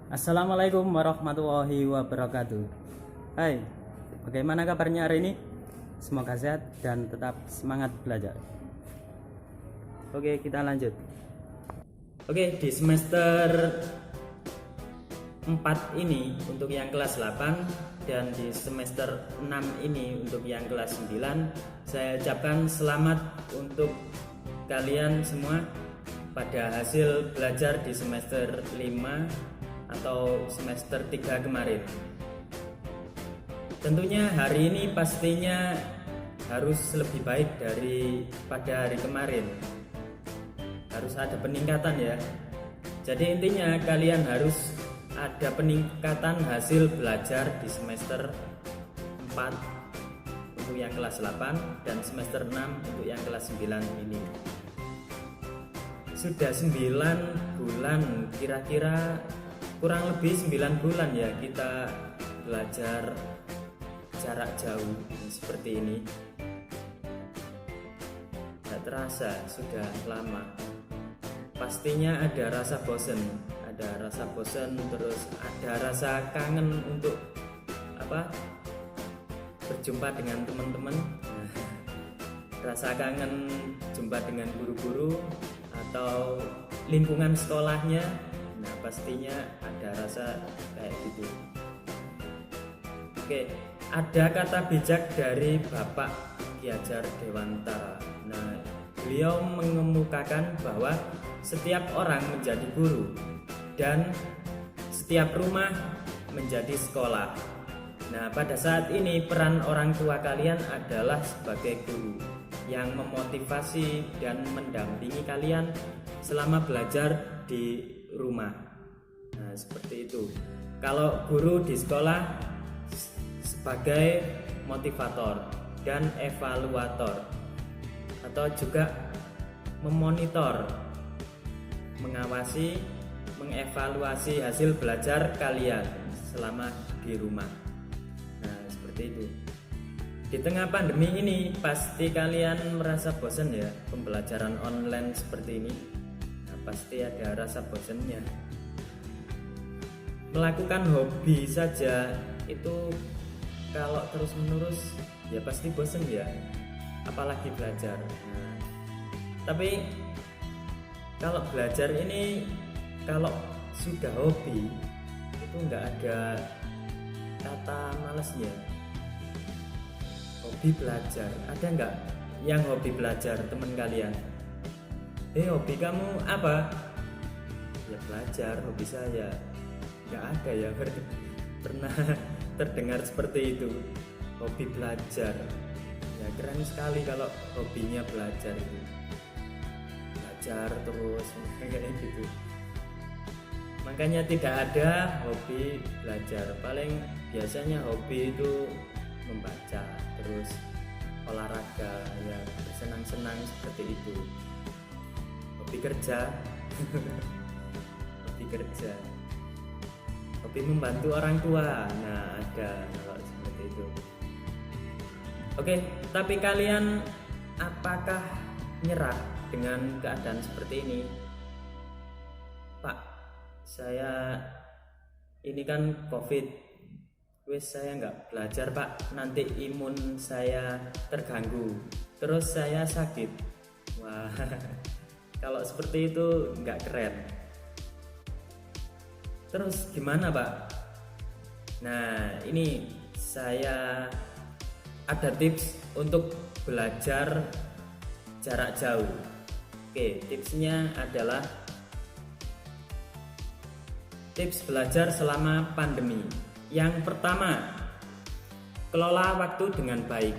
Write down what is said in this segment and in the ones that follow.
Assalamualaikum warahmatullahi wabarakatuh. Hai, bagaimana kabarnya hari ini? Semoga sehat dan tetap semangat belajar. Oke, kita lanjut. Oke, di semester 4 ini untuk yang kelas 8 dan di semester 6 ini untuk yang kelas 9, saya ucapkan selamat untuk kalian semua pada hasil belajar di semester 5 atau semester 3 kemarin. Tentunya hari ini pastinya harus lebih baik daripada hari kemarin. Harus ada peningkatan ya. Jadi intinya kalian harus ada peningkatan hasil belajar di semester 4 untuk yang kelas 8 dan semester 6 untuk yang kelas 9 ini. Sudah 9 bulan, kira-kira kurang lebih 9 bulan ya kita belajar jarak jauh seperti ini. Tidak terasa sudah lama. Pastinya ada rasa bosan, terus ada rasa kangen untuk berjumpa dengan teman-teman. Rasa kangen jumpa dengan guru-guru atau lingkungan sekolahnya. Nah, pastinya ada rasa kayak gitu. Oke, ada kata bijak dari Bapak Ki Hajar Dewantara. Nah, beliau mengemukakan bahwa setiap orang menjadi guru dan setiap rumah menjadi sekolah. Nah, pada saat ini peran orang tua kalian adalah sebagai guru yang memotivasi dan mendampingi kalian selama belajar di rumah. Nah, seperti itu. Kalau guru di sekolah sebagai motivator dan evaluator atau juga memonitor, mengawasi, mengevaluasi hasil belajar kalian selama di rumah. Nah, seperti itu. Di tengah pandemi ini pasti kalian merasa bosan ya pembelajaran online seperti ini. Nah, pasti ada rasa bosannya. Melakukan hobi saja itu kalau terus menerus ya pasti bosan ya, apalagi belajar. Nah, tapi kalau belajar ini kalau sudah hobi itu nggak ada kata malasnya. Hobi belajar, ada nggak yang hobi belajar teman kalian? Hobi kamu apa? Ya belajar, hobi saya. Nggak ada ya, pernah terdengar seperti itu. Hobi belajar, ya keren sekali kalau hobinya belajar itu. Belajar terus kayak gitu. Makanya tidak ada hobi belajar. Paling biasanya hobi itu membaca, terus olahraga, ya bersenang-senang seperti itu. Hobi kerja, hobi kerja, hobi membantu orang tua. Nah, ada kalau seperti itu. Oke, tapi kalian apakah nyerah dengan keadaan seperti ini? Pak, saya ini kan COVID. Saya nggak belajar Pak, nanti imun saya terganggu, terus saya sakit. Wah, kalau seperti itu nggak keren. Terus gimana Pak? Nah, ini saya ada tips untuk belajar jarak jauh. Oke, tipsnya adalah tips belajar selama pandemi. Yang pertama, kelola waktu dengan baik.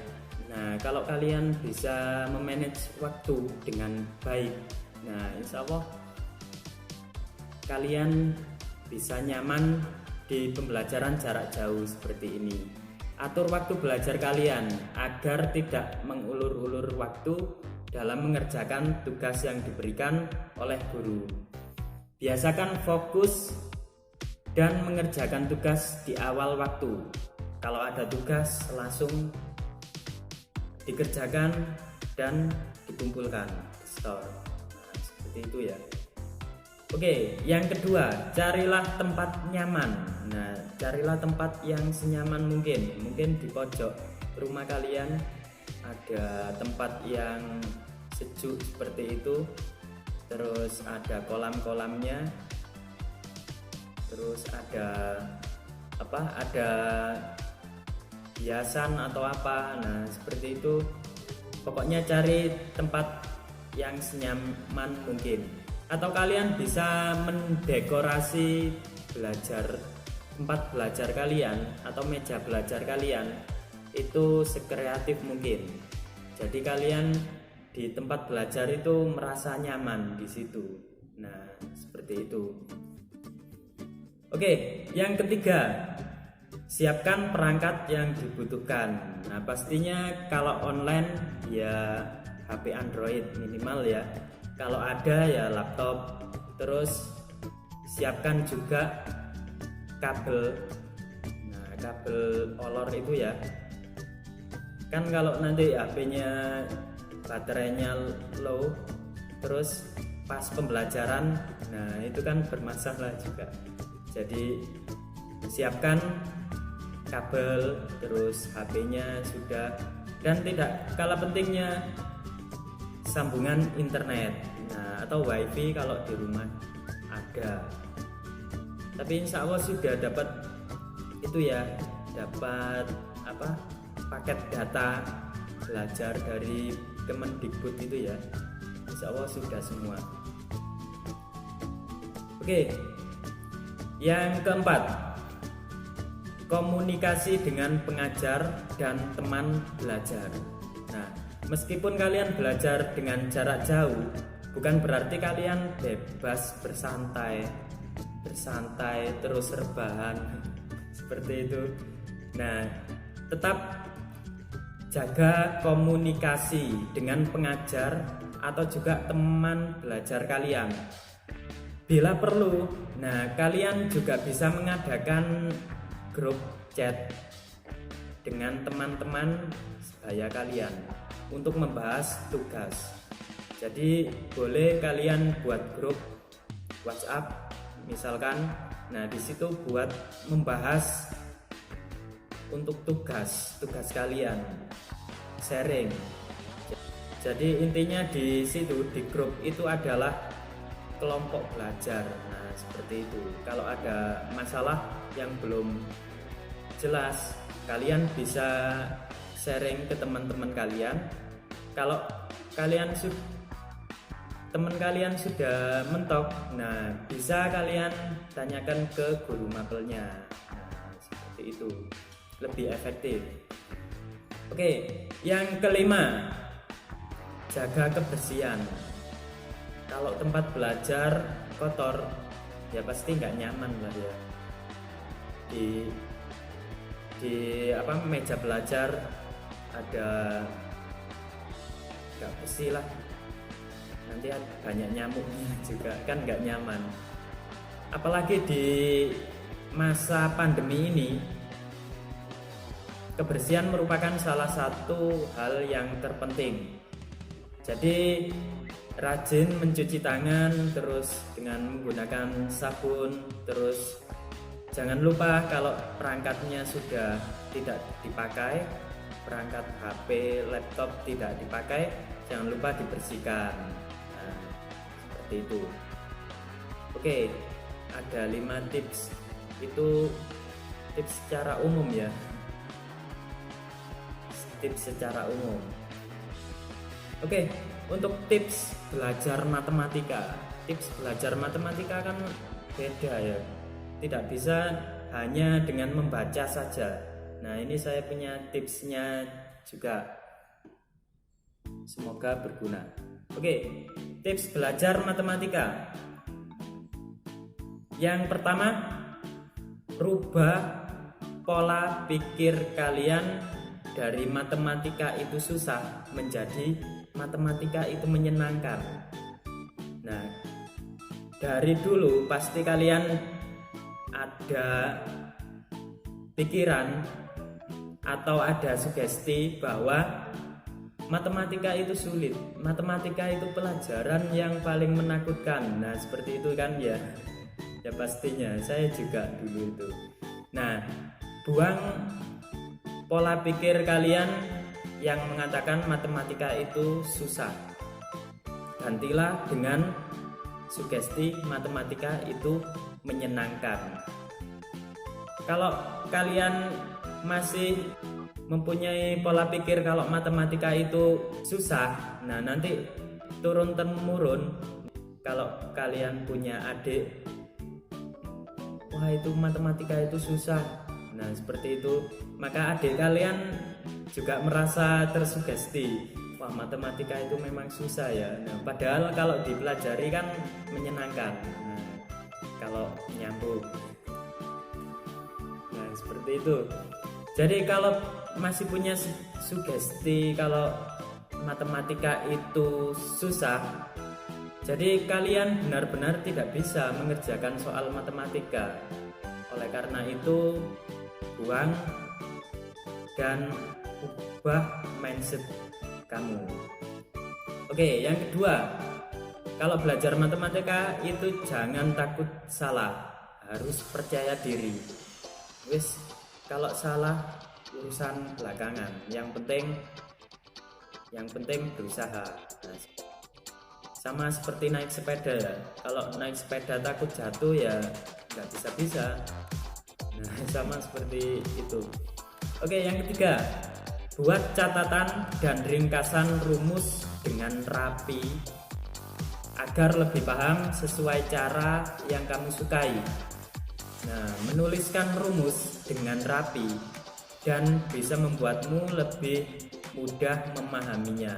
Nah, kalau kalian bisa memanage waktu dengan baik, nah insya Allah kalian bisa nyaman di pembelajaran jarak jauh seperti ini. Atur waktu belajar kalian agar tidak mengulur-ulur waktu dalam mengerjakan tugas yang diberikan oleh guru. Biasakan fokus dan mengerjakan tugas di awal waktu. Kalau ada tugas langsung dikerjakan dan dikumpulkan, store. Nah, seperti itu ya. Oke, yang kedua, carilah tempat nyaman. Nah, carilah tempat yang senyaman mungkin. Mungkin di pojok rumah kalian ada tempat yang sejuk seperti itu. Terus ada kolam-kolamnya. Terus ada Ada hiasan atau apa. Nah, seperti itu. Pokoknya cari tempat yang senyaman mungkin. Atau kalian bisa mendekorasi tempat belajar kalian atau meja belajar kalian itu sekreatif mungkin. Jadi kalian di tempat belajar itu merasa nyaman di situ. Nah, seperti itu. Oke, yang ketiga, siapkan perangkat yang dibutuhkan. Nah, pastinya kalau online ya HP Android minimal ya. Kalau ada ya laptop. Terus siapkan juga kabel. Nah, kabel olor itu ya. Kan kalau nanti HP-nya baterainya low, terus pas pembelajaran, nah itu kan bermasalah juga. Jadi siapkan kabel, terus HP-nya sudah, dan tidak kalah pentingnya sambungan internet, nah atau wifi kalau di rumah ada. Tapi insya Allah sudah dapat itu ya, dapat paket data belajar dari Kemendikbud itu ya. Insya Allah sudah semua. Oke, yang keempat, komunikasi dengan pengajar dan teman belajar. Nah, meskipun kalian belajar dengan jarak jauh, bukan berarti kalian bebas bersantai terus rebahan seperti itu. Nah, tetap jaga komunikasi dengan pengajar atau juga teman belajar kalian. Bila perlu, nah kalian juga bisa mengadakan grup chat dengan teman-teman sebaya kalian untuk membahas tugas. Jadi boleh kalian buat grup WhatsApp misalkan. Nah, di situ buat membahas untuk tugas kalian, sharing. Jadi intinya di situ, di grup itu adalah kelompok belajar. Nah, seperti itu. Kalau ada masalah yang belum jelas, kalian bisa sharing ke teman-teman kalian. Kalau teman kalian sudah mentok, nah bisa kalian tanyakan ke guru mapelnya. Nah, seperti itu, lebih efektif. Oke, yang kelima, jaga kebersihan. Kalau tempat belajar kotor, ya pasti nggak nyaman lah ya. Di meja belajar ada nggak bersih lah, nanti banyak nyamuknya juga, kan nggak nyaman. Apalagi di masa pandemi ini, kebersihan merupakan salah satu hal yang terpenting. Jadi rajin mencuci tangan, terus dengan menggunakan sabun. Terus jangan lupa kalau perangkatnya sudah tidak dipakai, perangkat HP, laptop tidak dipakai, jangan lupa dibersihkan. Nah, seperti itu. Oke, ada 5 tips. Itu tips secara umum ya. Tips secara umum. Oke, untuk tips belajar matematika. Tips belajar matematika kan beda ya. Tidak bisa hanya dengan membaca saja. Nah, ini saya punya tipsnya juga. Semoga berguna. Oke, tips belajar matematika. Yang pertama, rubah pola pikir kalian dari matematika itu susah menjadi matematika itu menyenangkan. Nah, dari dulu pasti kalian ada pikiran atau ada sugesti bahwa matematika itu sulit, matematika itu pelajaran yang paling menakutkan. Nah seperti itu kan ya. Ya pastinya saya juga dulu itu. Nah, buang pola pikir kalian yang mengatakan matematika itu susah. Gantilah dengan sugesti matematika itu menyenangkan. Kalau kalian masih mempunyai pola pikir kalau matematika itu susah, nah nanti turun temurun kalau kalian punya adik, wah itu matematika itu susah, nah seperti itu, maka adik kalian juga merasa tersugesti, wah matematika itu memang susah ya. Nah padahal kalau dipelajari kan menyenangkan. Nah kalau nyambung, nah seperti itu. Jadi kalau masih punya sugesti kalau matematika itu susah, jadi kalian benar-benar tidak bisa mengerjakan soal matematika. Oleh karena itu, buang dan ubah mindset kamu. Oke, yang kedua, kalau belajar matematika itu jangan takut salah, harus percaya diri. Wis, kalau salah urusan belakangan, yang penting berusaha. Nah, sama seperti naik sepeda ya, kalau naik sepeda takut jatuh ya nggak bisa. Nah sama seperti itu. Oke, yang ketiga, buat catatan dan ringkasan rumus dengan rapi agar lebih paham sesuai cara yang kamu sukai. Nah, menuliskan rumus dengan rapi dan bisa membuatmu lebih mudah memahaminya.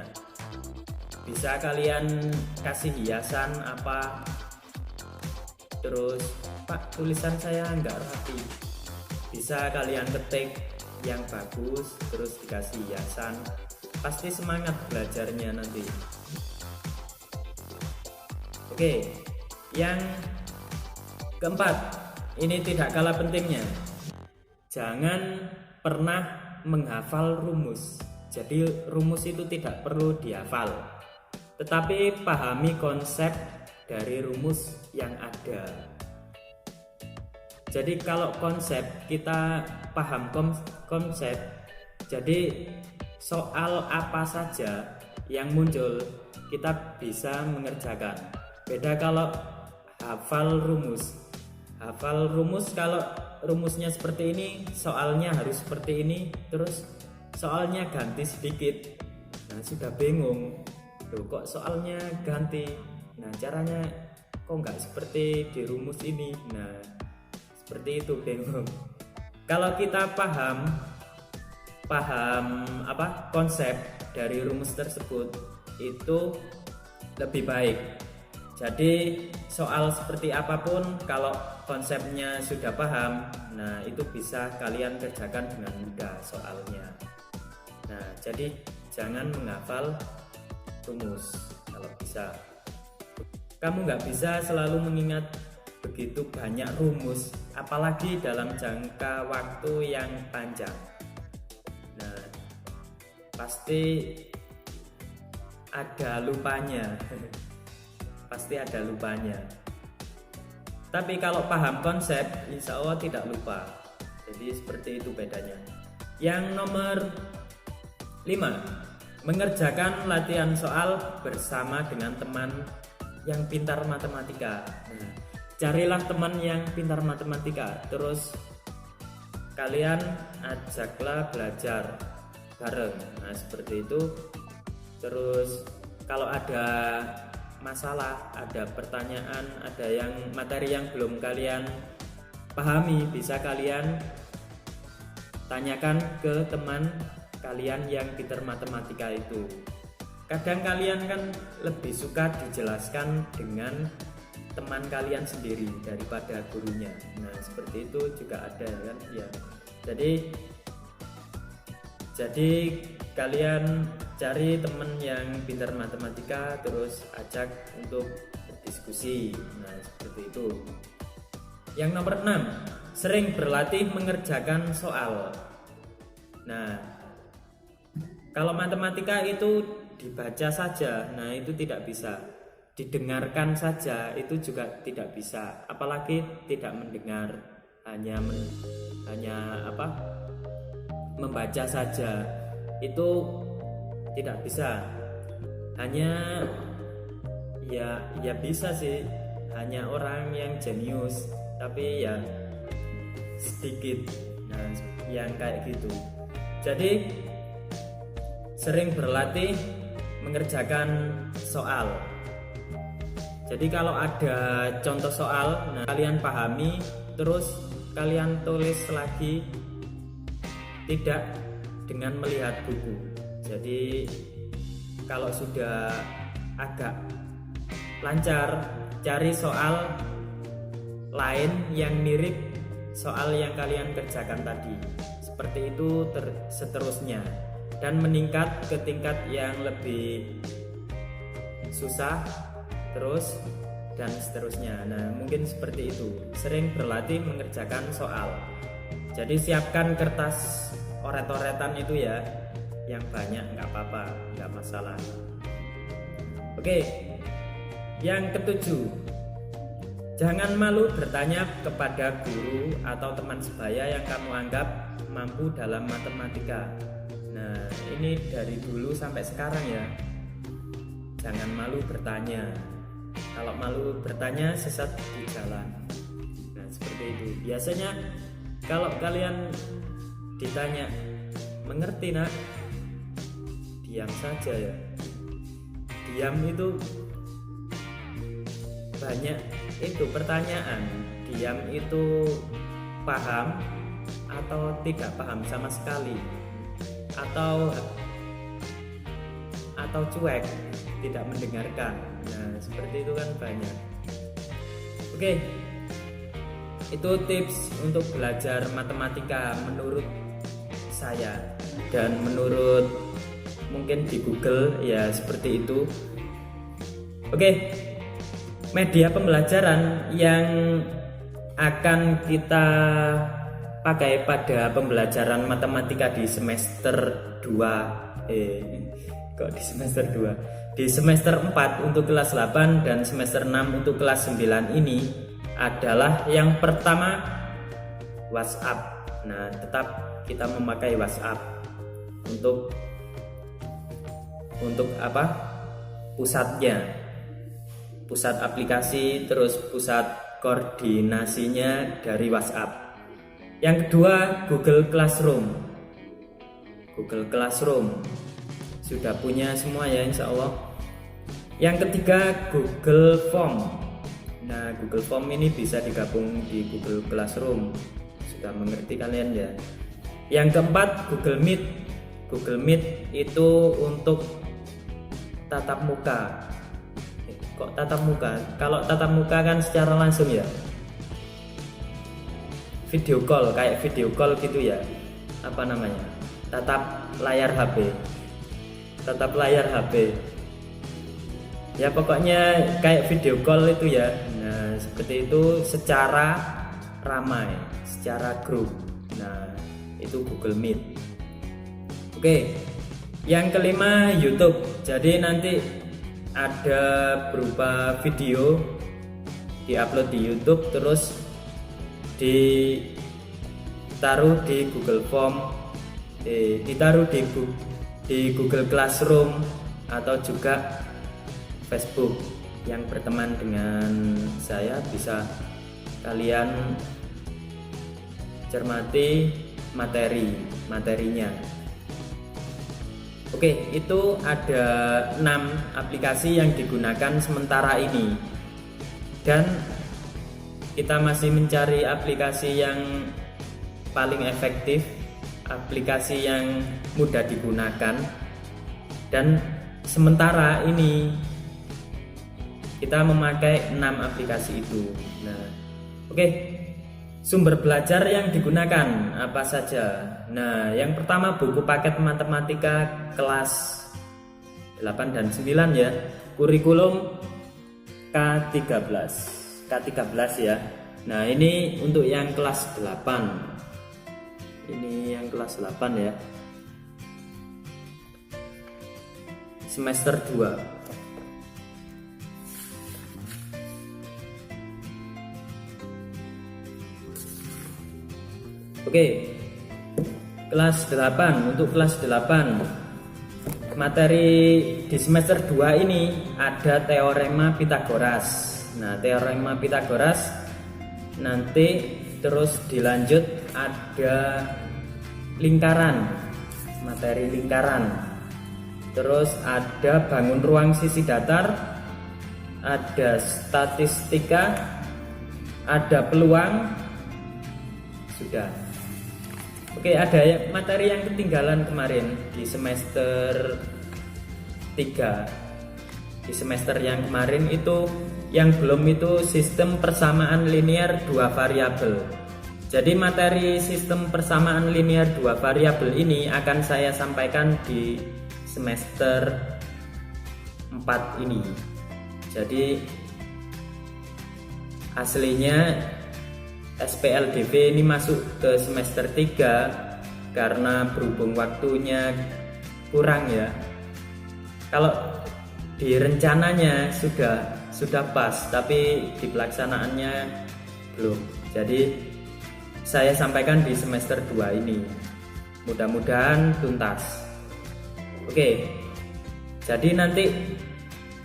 Bisa kalian kasih hiasan apa, terus Pak tulisan saya nggak rapi, bisa kalian ketik yang bagus terus dikasih hiasan, pasti semangat belajarnya nanti. Oke, yang keempat, ini tidak kalah pentingnya, jangan pernah menghafal rumus. Jadi rumus itu tidak perlu dihafal, tetapi pahami konsep dari rumus yang ada. Jadi kalau konsep, kita paham konsep, jadi soal apa saja yang muncul kita bisa mengerjakan. Beda kalau hafal rumus. Hafal rumus, kalau rumusnya seperti ini, soalnya harus seperti ini, terus soalnya ganti sedikit, nah sudah bingung, loh kok soalnya ganti, nah caranya kok nggak seperti di rumus ini, nah seperti itu, bingung. Kalau kita paham apa konsep dari rumus tersebut, itu lebih baik. Jadi soal seperti apapun, kalau konsepnya sudah paham, nah itu bisa kalian kerjakan dengan mudah soalnya. Nah, jadi jangan menghafal rumus kalau bisa. Kamu nggak bisa selalu mengingat begitu banyak rumus, apalagi dalam jangka waktu yang panjang. Nah, pasti ada lupanya. Pasti ada lupanya. Tapi kalau paham konsep, insya Allah tidak lupa. Jadi seperti itu bedanya. Yang nomor 5, mengerjakan latihan soal bersama dengan teman yang pintar matematika. Nah, carilah teman yang pintar matematika, terus kalian ajaklah belajar bareng. Nah, seperti itu. Terus kalau ada masalah, ada pertanyaan, ada yang materi yang belum kalian pahami, bisa kalian tanyakan ke teman kalian yang pintar matematika itu. Kadang kalian kan lebih suka dijelaskan dengan teman kalian sendiri daripada gurunya. Nah, seperti itu juga ada kan ya. Jadi kalian cari teman yang pintar matematika, terus ajak untuk berdiskusi. Nah, seperti itu. Yang nomor 6, sering berlatih mengerjakan soal. Nah, Kalau matematika itu dibaca saja, nah itu tidak bisa. Didengarkan saja itu juga tidak bisa. Apalagi tidak mendengar, hanya membaca saja itu tidak bisa. Hanya ya bisa sih, hanya orang yang jenius, tapi ya sedikit. Nah, yang kayak gitu. Jadi sering berlatih mengerjakan soal. Jadi kalau ada contoh soal, nah kalian pahami, terus kalian tulis lagi, tidak dengan melihat buku. Jadi kalau sudah agak lancar, cari soal lain yang mirip soal yang kalian kerjakan tadi. Seperti itu seterusnya, dan meningkat ke tingkat yang lebih susah terus dan seterusnya. Nah, mungkin seperti itu. Sering berlatih mengerjakan soal. Jadi siapkan kertas oret-oretan itu ya, yang banyak, nggak apa-apa, nggak masalah. Oke, yang ketujuh, jangan malu bertanya kepada guru atau teman sebaya yang kamu anggap mampu dalam matematika. Nah, ini dari dulu sampai sekarang ya. Jangan malu bertanya. Kalau malu bertanya, sesat di jalan. Nah, seperti itu. Biasanya kalau kalian ditanya, mengerti nak? Diam saja ya. Diam itu banyak itu pertanyaan. Diam itu paham atau tidak paham sama sekali, atau cuek, tidak mendengarkan. Nah, seperti itu kan banyak. Oke, itu tips untuk belajar matematika menurut saya, dan menurut mungkin di Google ya seperti itu. Oke, media pembelajaran yang akan kita pakai pada pembelajaran matematika di semester 2 kok di semester 2, di semester 4 untuk kelas 8 dan semester 6 untuk kelas 9 ini adalah yang pertama WhatsApp. Nah, tetap kita memakai WhatsApp untuk apa? Pusatnya, pusat aplikasi, terus pusat koordinasinya dari WhatsApp. Yang kedua, Google Classroom. Google Classroom sudah punya semua ya, insya Allah. Yang ketiga, Google Form. Nah, Google Form ini bisa digabung di Google Classroom. Sudah mengerti kalian ya. Yang keempat, Google Meet. Google Meet itu untuk tatap muka. Kok tatap muka? Kalau tatap muka kan secara langsung ya. Video call, kayak video call gitu ya. Apa namanya? Tatap layar HP. Tatap layar HP. Ya pokoknya kayak video call itu ya. Nah, seperti itu secara ramai, secara grup. Nah, itu Google Meet. Oke. Yang kelima, YouTube. Jadi nanti ada berupa video diupload di YouTube, terus ditaruh di Google Form, ditaruh di Google Classroom, atau juga Facebook. Yang berteman dengan saya bisa kalian cermati materinya. Oke, itu ada 6 aplikasi yang digunakan sementara ini, dan kita masih mencari aplikasi yang paling efektif, aplikasi yang mudah digunakan, dan sementara ini kita memakai 6 aplikasi itu. Nah, oke. Sumber belajar yang digunakan apa saja? Nah, yang pertama buku paket matematika kelas 8 dan 9 ya. Kurikulum K13 ya. Nah, ini untuk yang kelas 8. Ini yang kelas 8 ya. semester 2. Oke, kelas 8. Untuk kelas 8, materi di semester 2 ini ada teorema Pitagoras. Nah, teorema Pitagoras nanti terus dilanjut ada lingkaran, materi lingkaran. Terus ada bangun ruang sisi datar, ada statistika, ada peluang. Sudah. Oke, ada materi yang ketinggalan kemarin di semester 3. Di semester yang kemarin itu yang belum itu sistem persamaan linear 2 variabel. Jadi materi sistem persamaan linear 2 variabel ini akan saya sampaikan di semester 4 ini. Jadi aslinya SPLDV ini masuk ke semester 3 karena berhubung waktunya kurang ya. Kalau di rencananya sudah pas, tapi di pelaksanaannya belum. Jadi saya sampaikan di semester 2 ini. Mudah-mudahan tuntas. Oke. Jadi nanti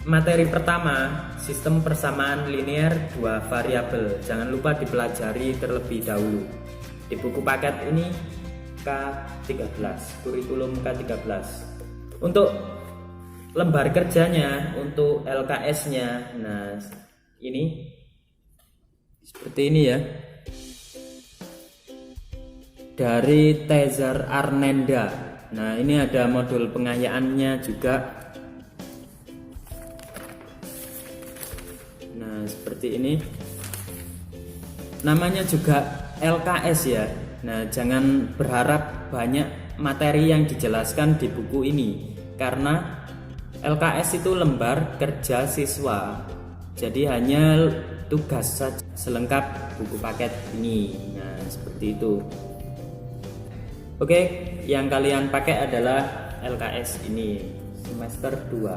materi pertama, sistem persamaan linear 2 variabel. Jangan lupa dipelajari terlebih dahulu. Di buku paket ini K13, kurikulum K13. Untuk lembar kerjanya, untuk LKS-nya, nah ini seperti ini ya. Dari Tezar Arnenda. Nah, ini ada modul pengayaannya juga. Nah, seperti ini. Namanya juga LKS ya. Nah, jangan berharap banyak materi yang dijelaskan di buku ini, karena LKS itu lembar kerja siswa. Jadi hanya tugas saja selengkap buku paket ini. Nah, seperti itu. Oke, yang kalian pakai adalah LKS ini, semester 2,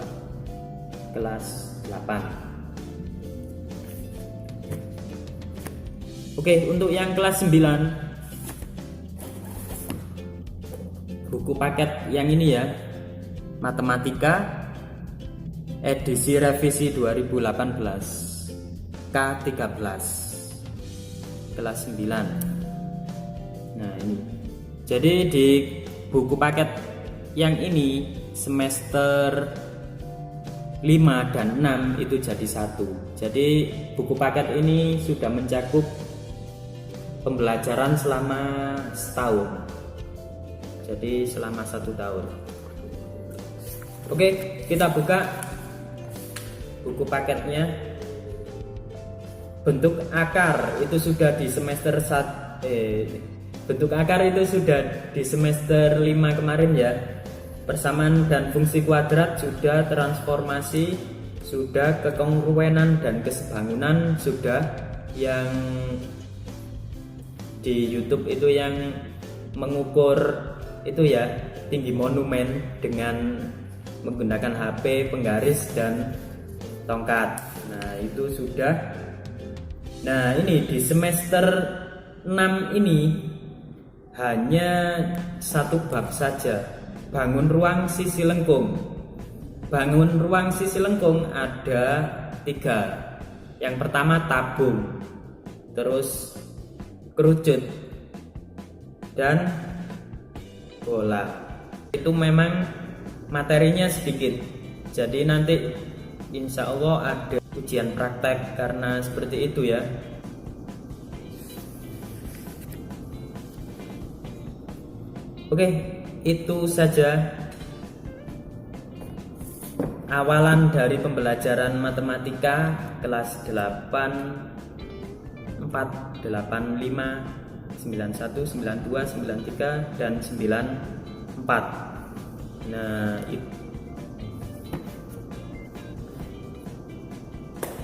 kelas 8. Oke, untuk yang kelas 9, buku paket yang ini ya, matematika edisi revisi 2018 K13 kelas 9. Nah, ini. Jadi di buku paket yang ini semester 5 dan 6 itu jadi 1. Jadi buku paket ini sudah mencakup pembelajaran selama setahun. Jadi selama 1 tahun. Oke, kita buka buku paketnya. Bentuk akar itu sudah di semester bentuk akar itu sudah di semester 5 kemarin ya. Persamaan dan fungsi kuadrat sudah, transformasi sudah, kekongruenan dan kesebangunan sudah. Yang di YouTube itu yang mengukur itu ya, tinggi monumen dengan menggunakan HP, penggaris dan tongkat. Nah, itu sudah. Nah, ini di semester 6 ini hanya 1 bab saja, bangun ruang sisi lengkung. Bangun ruang sisi lengkung ada 3. Yang pertama tabung, terus kerucut, dan bola. Itu memang materinya sedikit, jadi nanti insya Allah ada ujian praktek karena seperti itu ya. Oke, itu saja awalan dari pembelajaran matematika kelas 8, 4, 8, 5, 91, 92, 93, dan 94. Nah,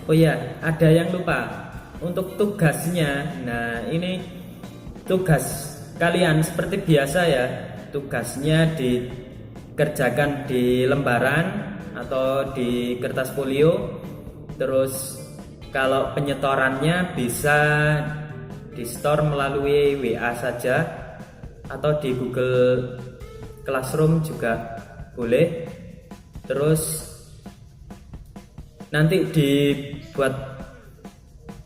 oh ya, ada yang lupa untuk tugasnya. Nah, ini tugas kalian seperti biasa ya, tugasnya dikerjakan di lembaran atau di kertas folio. Terus kalau penyetorannya bisa di store melalui WA saja atau di Google Classroom juga boleh. Terus nanti dibuat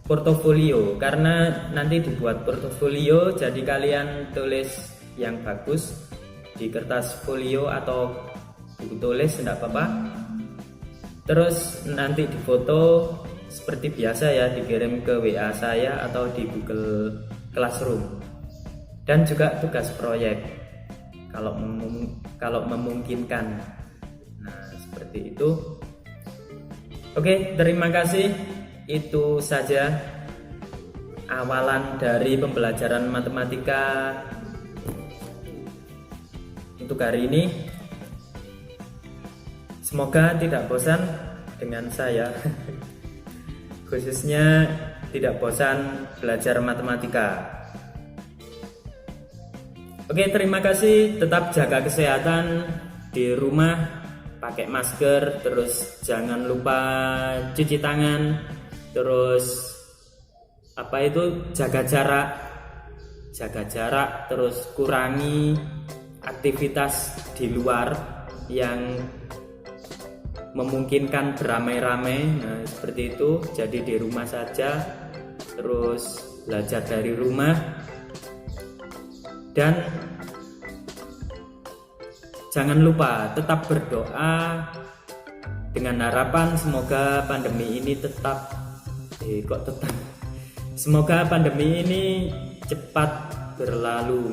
portofolio, karena nanti dibuat portofolio, jadi kalian tulis yang bagus di kertas folio atau buku tulis tidak apa-apa. Terus nanti difoto seperti biasa ya, dikirim ke WA saya atau di Google Classroom. Dan juga tugas proyek kalau memungkinkan. Nah, seperti itu. Oke, terima kasih. Itu saja awalan dari pembelajaran matematika untuk hari ini. Semoga tidak bosan dengan saya. Khususnya tidak bosan belajar matematika. Oke, terima kasih. Tetap jaga kesehatan di rumah, pakai masker, terus jangan lupa cuci tangan, terus jaga jarak, terus kurangi aktivitas di luar yang memungkinkan beramai-ramai. Nah, seperti itu. Jadi di rumah saja, terus belajar dari rumah, dan jangan lupa tetap berdoa dengan harapan semoga pandemi ini semoga pandemi ini cepat berlalu,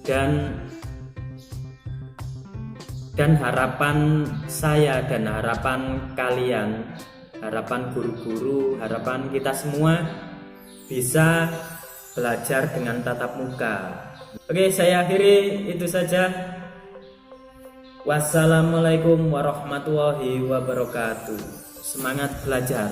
dan harapan saya dan harapan kalian, harapan guru-guru, harapan kita semua bisa belajar dengan tatap muka. Oke, saya akhiri itu saja. Wassalamualaikum warahmatullahi wabarakatuh. Semangat belajar.